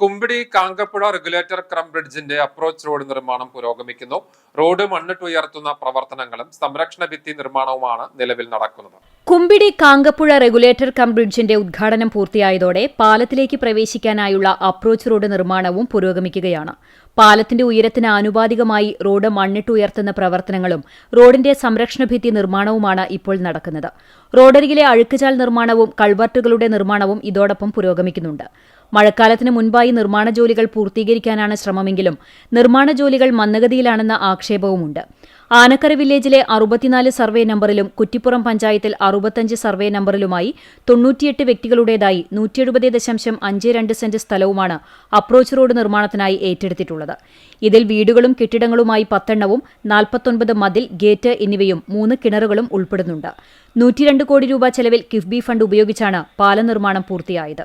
Kumbidi Kankappuzha regulator cum ബ്രിഡ്ജിന്റെ approach road നിർമ്മാണം പുരോഗമിക്കുന്നു. റോഡ് മണ്ണിട്ട് ഉയർത്തുന്ന പ്രവർത്തനങ്ങളും സംരക്ഷണ ഭിത്തി നിർമ്മാണവുമാണ് നിലവിൽ നടക്കുന്നത്. കുമ്പിടി കാങ്കപ്പുഴ റെഗുലേറ്റർ കം ബ്രിഡ്ജിന്റെ ഉദ്ഘാടനം പൂർത്തിയായതോടെ പാലത്തിലേക്ക് പ്രവേശിക്കാനായുള്ള അപ്രോച്ച് റോഡ് നിർമ്മാണവും പുരോഗമിക്കുകയാണ്. പാലത്തിന്റെ ഉയരത്തിന് ആനുപാതികമായി റോഡ് മണ്ണിട്ടുയർത്തുന്ന പ്രവർത്തനങ്ങളും റോഡിന്റെ സംരക്ഷണ ഭിത്തി നിർമ്മാണവുമാണ് ഇപ്പോൾ നടക്കുന്നത്. റോഡരികിലെ അഴുക്കുചാൽ നിർമ്മാണവും കൾവർട്ടുകളുടെ നിർമ്മാണവും ഇതോടൊപ്പം പുരോഗമിക്കുന്നുണ്ട്. മഴക്കാലത്തിന് മുൻപായി നിർമ്മാണ ജോലികൾ പൂർത്തീകരിക്കാനാണ് ശ്രമമെങ്കിലും നിർമ്മാണ ജോലികൾ മന്ദഗതിയിലാണെന്ന ആക്ഷേപവുമുണ്ട്. ആനക്കര വില്ലേജിലെ 64 സർവേ നമ്പറിലും കുറ്റിപ്പുറം പഞ്ചായത്തിൽ 65 സർവേ നമ്പറിലുമായി 98 വ്യക്തികളുടേതായി 170.52 സെന്റ് സ്ഥലവുമാണ് അപ്രോച്ച് റോഡ് നിർമ്മാണത്തിനായി ഏറ്റെടുത്തിട്ടുള്ളത്. ഇതിൽ വീടുകളും കെട്ടിടങ്ങളുമായി 10 എണ്ണവും 49 മതിൽ, ഗേറ്റ് എന്നിവയും 3 കിണറുകളും ഉൾപ്പെടുന്നുണ്ട്. 102 കോടി രൂപ ചെലവിൽ കിഫ്ബി ഫണ്ട് ഉപയോഗിച്ചാണ് പാലം നിർമ്മാണം പൂർത്തിയായത്.